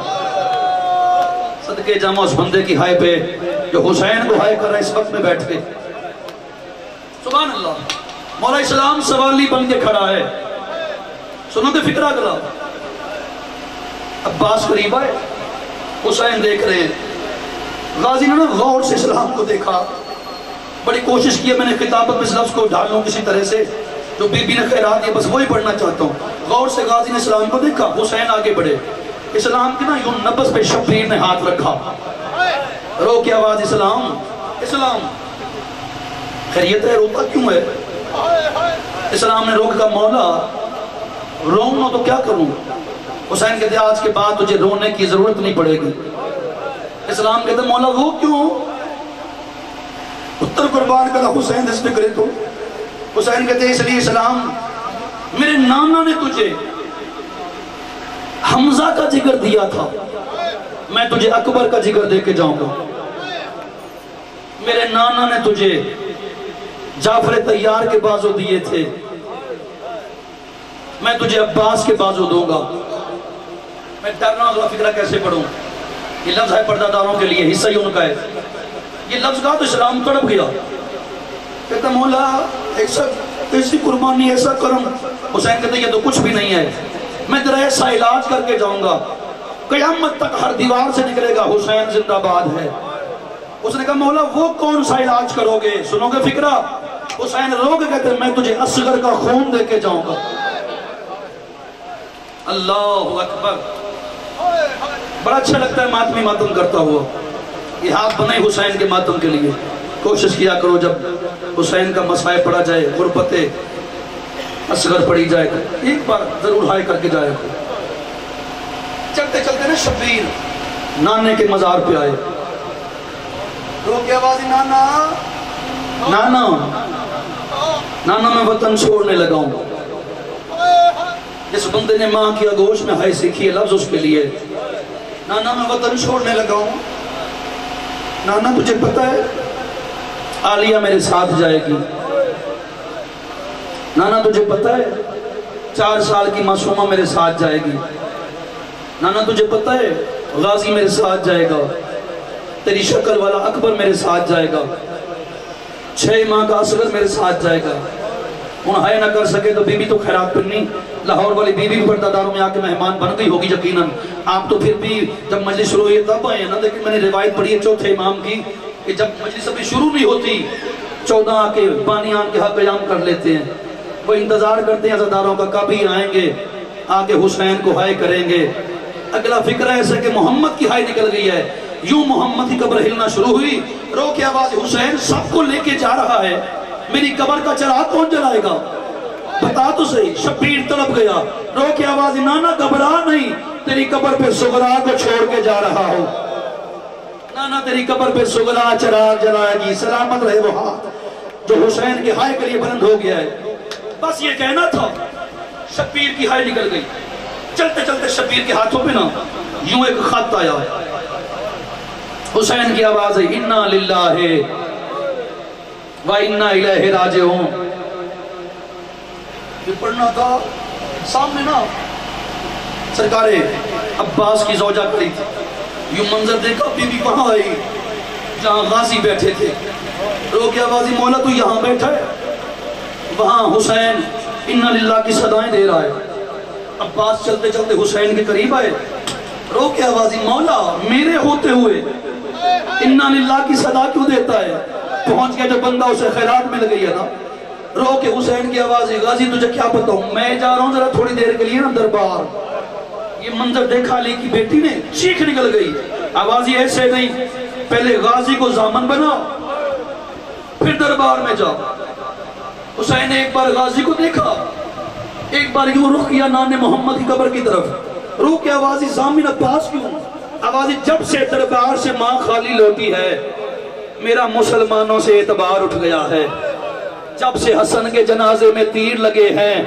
صدقے جامع اس بندے کی ہائے پہ جو حسین کو ہائے کر رہا ہے اس وقت میں بیٹھ کے. سبحان اللہ. مولا اسلام سوالی بن کے کھڑا ہے. سنو تے فکرہ گلا. عباس قریب آئے, حسین دیکھ رہے ہیں. غازی نے غور سے اسلام کو دیکھا, بڑی کوشش کی ہے میں نے خطابت میں اس لفظ کو ڈھال لوں کسی طرح سے جو بی بی نے خیرات دیا, بس وہی پڑھنا چاہتا ہوں. غور سے غازی نے اسلام کو دیکھا. حسین آگے بڑھے, اسلام کی نا یوں نبض پہ شبیر نے ہاتھ رکھا. رو کی آواز اسلام اسلام. خیریت ہے, روتا کیوں ہے؟ اسلام نے روک کا مولا روؤں نہ تو کیا کروں. حسین کہتے آج کے بعد تجھے رونے کی ضرورت نہیں پڑے گی. اسلام کہتے مولا وہ کیوں؟ اتر قربان کرا حسین اس پہ کرے تو. حسین کہتے اس لیے اسلام میرے نانا نے تجھے حمزہ کا جگر دیا تھا, میں تجھے اکبر کا جگر دے کے جاؤں گا. میرے نانا نے تجھے جعفر طیار کے بازو دیے تھے, میں تجھے عباس کے بازو دوں گا. میں ڈرنا ہوں فکرہ کیسے پڑھوں. یہ لفظ ہے پردہ داروں کے لیے, حصہ ہی ان کا ہے. یہ لفظ کہا تو اسلام تڑپ گیا. کہتا مولا ایسی قربانی ایسا کرم. حسین کہتے یہ تو کچھ بھی نہیں ہے, میں تیرا ایسا علاج کر کے جاؤں گا قیامت تک ہر دیوار سے نکلے گا حسین زندہ باد ہے. اس نے کہا مولا وہ کون سا علاج کرو گے؟ سنو گے فکرہ. حسین رو کے کہتے میں تجھے اصغر کا خون دے کے جاؤں گا. اللہ اکبر. بڑا اچھا لگتا ہے ماتمی ماتم کرتا ہوا. یہ ہاتھ بنے حسین کے ماتم کے لیے. کوشش کیا کرو جب حسین کا مسائل پڑا جائے, غربت اصغر پڑی جائے, ایک بار ضرور ہائے کر کے جائے. چلتے چلتے نا شبیر نانے کے مزار پہ آئے. رو کی آوازی نانا نانا نانا میں وطن چھوڑنے لگا ہوں. جس بندے نے ماں کی آغوش میں ہائے سیکھی ہے لفظ اس کے لیے. نانا میں وطن چھوڑنے لگا ہوں. نانا تجھے پتہ ہے عالیہ میرے ساتھ جائے گی. نانا تجھے پتہ ہے 4 سال کی معصومہ میرے ساتھ جائے گی. نانا تجھے پتہ ہے غازی میرے ساتھ جائے گا, تیری شکل والا اکبر میرے ساتھ جائے گا, 6 ماہ کا اصغر میرے ساتھ جائے گا. ان ہائے نہ کر سکے تو بی بی تو خیرات پڑھنی. لاہور والی بی بی پردہ داروں میں آ کے مہمان بن گئی ہوگی یقیناً. آپ تو پھر بھی جب مجلس شروع ہوئی تب آئے نا, لیکن میں نے روایت پڑھی ہے چوتھے امام کی کہ جب مجلس ابھی شروع نہیں ہوتی 14 آ کے بانیان کے حق قیام کر لیتے ہیں. وہ انتظار کرتے ہیں عزاداروں کا کبھی آئیں گے, آگے حسین کو ہائے کریں گے. اگلا فکر ہے ایسا کہ محمد کی ہائے نکل گئی ہے. یوں محمد کی قبر ہلنا شروع ہوئی. رو کی آواز حسین سب کو لے کے جا رہا ہے, میری قبر کا چراغ کون جلائے گا؟ بتا تو صحیح. شبیر تڑپ گیا. رو کی آواز نانا گھبرا نہیں, تیری قبر پہ سغرا کو چھوڑ کے جا رہا ہوں. نانا تیری قبر پہ سغرا چراغ جلائے گی. سلامت رہے وہ ہاتھ جو حسین کی ہائے کے لیے بلند ہو گیا ہے. بس یہ کہنا تھا. شبیر کی ہائے نکل گئی. چلتے چلتے شبیر کے ہاتھوں پہ نا یوں ایک خط آیا. حسین کی آواز ہے انا للہ و انا الیہ راجعون. یہ پڑھنا تھا سامنے نا سرکار عباس کی زوجہ کھڑی تھی. یوں منظر دیکھا بی بی وہاں آئی جہاں غازی بیٹھے تھے. رو کی آوازی مولا تو یہاں بیٹھا ہے. وہاں حسین انا للہ کی صدائیں دے رہا ہے. عباس چلتے چلتے حسین کے قریب آئے. رو کی آوازی مولا میرے ہوتے ہوئے انا للہ کی صدا کیوں دیتا ہے؟ پہنچ گیا جو بندہ اسے خیرات مل گئی ہے نا، رو کے حسین کی آواز ہے، غازی تجھے کیا بتاؤں، میں جا رہا ہوں ذرا تھوڑی دیر کے لیے نا دربار۔ یہ منظر دیکھا علی کی بیٹی نے، چیخ نکل گئی، آواز یہ ایسے نہیں، پہلے غازی کو ضامن بنا پھر دربار میں جا۔ حسین نے ایک بار غازی کو دیکھا، ایک بار یوں رخ کیا نان محمد کی قبر کی طرف، رو کے آوازی ضامن عباس کیوں؟ آوازی جب سے دربار سے ماں خالی لوٹی ہے میرا مسلمانوں سے اعتبار اٹھ گیا ہے، جب سے حسن کے جنازے میں تیر لگے ہیں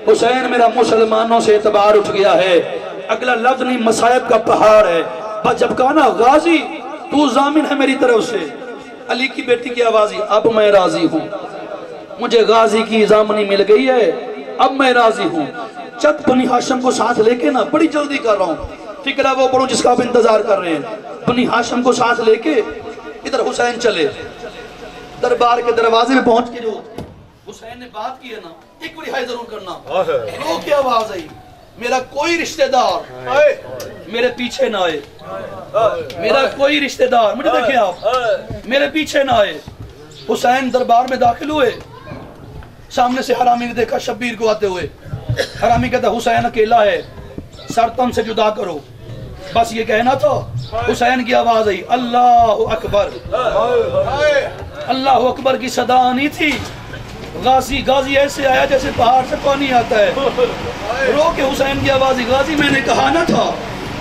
حسین میرا مسلمانوں سے اعتبار اٹھ گیا ہے۔ اگلا لفظ نہیں، مصائب کا پہاڑ ہے، بس جب کہا نا غازی تو ضامن ہے میری طرف سے، علی کی بیٹی کی آوازی اب میں راضی ہوں، مجھے غازی کی ضامنی مل گئی ہے، اب میں راضی ہوں۔ چند بنی ہاشم کو ساتھ لے کے نا، بڑی جلدی کر رہا ہوں، فکرہ وہ پڑھوں جس کا آپ انتظار کر رہے ہیں، بنی ہاشم کو ساتھ لے کے ادھر حسین چلے، دربار کے دروازے میں پہنچ کے جو حسین نے بات کی ہے نا، ایک بڑی ہائی ضرور کرنا، رو کی آواز آئی، میرا کوئی رشتہ دار میرے پیچھے نہ آئے، میرا کوئی رشتہ دار، مجھے دیکھیں آپ، میرے پیچھے نہ آئے۔ حسین دربار میں داخل ہوئے، سامنے سے حرامی نے دیکھا شبیر کو آتے ہوئے، حرامی کہتا حسین اکیلا ہے، سر تن سے جدا کرو، بس یہ کہنا تھا۔ حسین کی آواز آئی، اللہ اکبر، اللہ اکبر کی صدا آنی تھی، غازی ایسے آیا جیسے پہاڑ سے پانی آتا ہے، رو کے حسین کی آواز، غازی میں نے کہا نہ تھا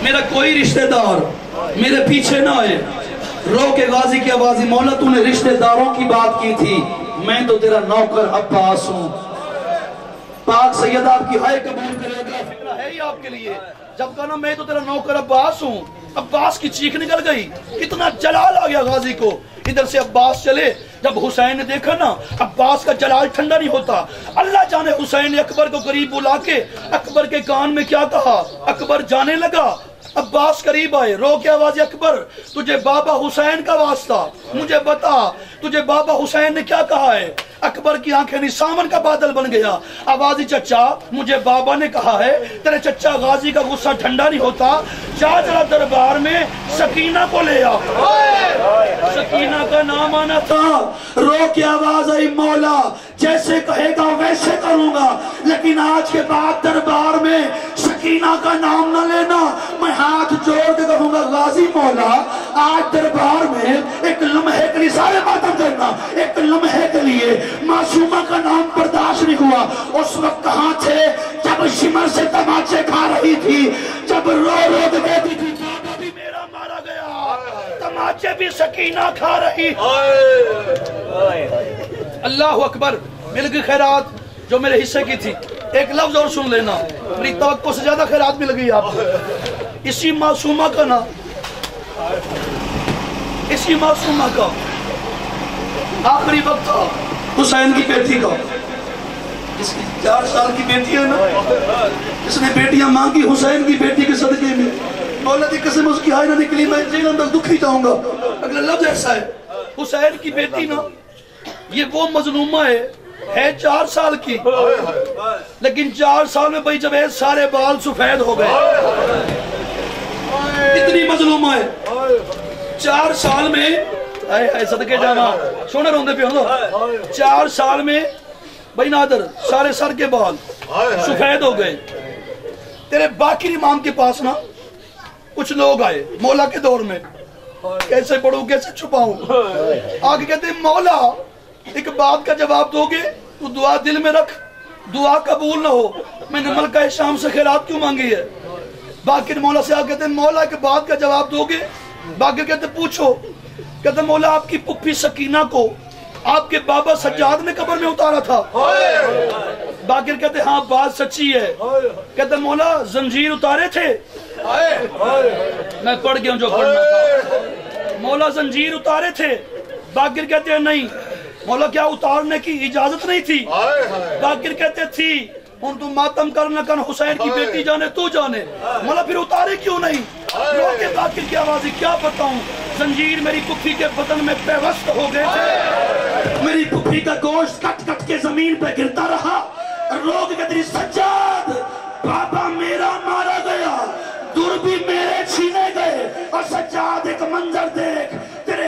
میرا کوئی رشتہ دار میرے پیچھے نہ آئے، رو کے غازی کی آواز، مولا تو نے رشتہ داروں کی بات کی تھی، میں تو تیرا نوکر عباس ہوں، پاک سید آپ کی ہائے قبول کرے گا، فکرہ ہے ہی آپ کے لیے، جب کہا نا میں تو تیرا نوکر عباس ہوں، عباس کی چیخ نکل گئی، اتنا جلال آ گیا غازی کو، ادھر سے عباس چلے، جب حسین نے دیکھا نا عباس کا جلال ٹھنڈا نہیں ہوتا، اللہ جانے حسین نے اکبر کو قریب بلا کے اکبر کے کان میں کیا کہا، اکبر جانے لگا، عباس قریب آئے، رو کے آواز، اکبر تجھے بابا حسین کا واسطہ، مجھے بتا تجھے بابا حسین نے کیا کہا ہے، اکبر کی آنکھیں نہیں سامن کا بادل بن گیا، آوازی چچا مجھے بابا نے کہا ہے، تیرے چچا غازی کا غصہ ٹھنڈا نہیں ہوتا، جا ذرا دربار میں سکینہ کو لے آ، سکینہ کا نام آنا تھا، رو کی آواز آئی، مولا جیسے کہے گا ویسے کروں گا، لیکن آج کے بعد دربار میں سکینہ کا نام نہ لینا، میں ہاتھ جوڑ کے کہوں گا غازی مولا آج دربار میں ایک لمحے کے لیے سارے ماتم کرنا، ایک لمحے کے لیے معصومہ کا نام برداشت نہیں ہوا، اس وقت کہاں تھے جب شمر سے تماچے کھا رہی تھی، جب رو کے کہتی تھی بابا بھی میرا مارا گیا، تماچے بھی سکینہ کھا رہی، اللہ اکبر، مل گئی خیرات جو میرے حصے کی تھی، ایک لفظ اور سن لینا، میری توقع سے زیادہ خیرات مل گئی آپ کو، اسی معصومہ کا نا، اسی معصومہ کا آخری وقت تھا حسین کی بیٹی کا، جس کی 4 سال کی بیٹی ہے نا، جس نے بیٹیاں مانگی حسین کی بیٹی کے صدقے میں، مولا دی قسم اس کی ہائے نہ نکلی، میں جیل اندر دکھی جاؤں گا، اگلا لفظ ایسا ہے، حسین کی بیٹی نا یہ وہ مظلومہ ہے 4 سال کی، لیکن 4 سال میں بھائی جوید سارے بال سفید ہو گئے، اتنی مظلومہ ہے، 4 سال میں صدقے جانا سونے روندے پہ ہوں، 4 سال میں بھائی نادر سارے سر کے بال سفید ہو گئے۔ تیرے باقر امام کے پاس نا کچھ لوگ آئے مولا کے دور میں، کیسے پڑھوں کیسے چھپاؤں، آگے کہتے ہیں مولا ایک بات کا جواب دو گے تو دعا دل میں رکھ، دعا قبول نہ ہو، میں نے ملکہ شام سے خیرات کیوں مانگی ہے، باقر مولا سے آگے کہتے ہیں مولا ایک بات کا جواب دو گے، باقر کہتے ہیں پوچھو، کہتے ہیں مولا آپ کی پپی سکینہ کو آپ کے بابا سجاد نے قبر میں اتارا تھا، باقر کہتے ہیں ہاں بات سچی ہے، کہتے ہیں مولا زنجیر اتارے تھے، میں پڑھ گیا ہوں جو پڑھنا تھا، مولا زنجیر اتارے تھے، باقر کہتے ہیں نہیں، مولا کیا اتارنے کی اجازت نہیں تھی، باقر کہتے تھی، ان تو ماتم کرنا کن حسین کی بیٹی جانے تو جانے، مولا پھر اتارے کیوں نہیں، رو کے باقر کی آوازی کیا بتاؤں، زنجیر میری پپھی کے بدن میں پیوست ہو گئے تھے، میری پپھی کا گوشت کٹ کٹ کے زمین پہ گرتا رہا، رو کے کہتے سجاد بابا میرا مارا گیا، دور بھی میرے چھینے گئے، اور سجاد ایک منظر دیکھ، تیرے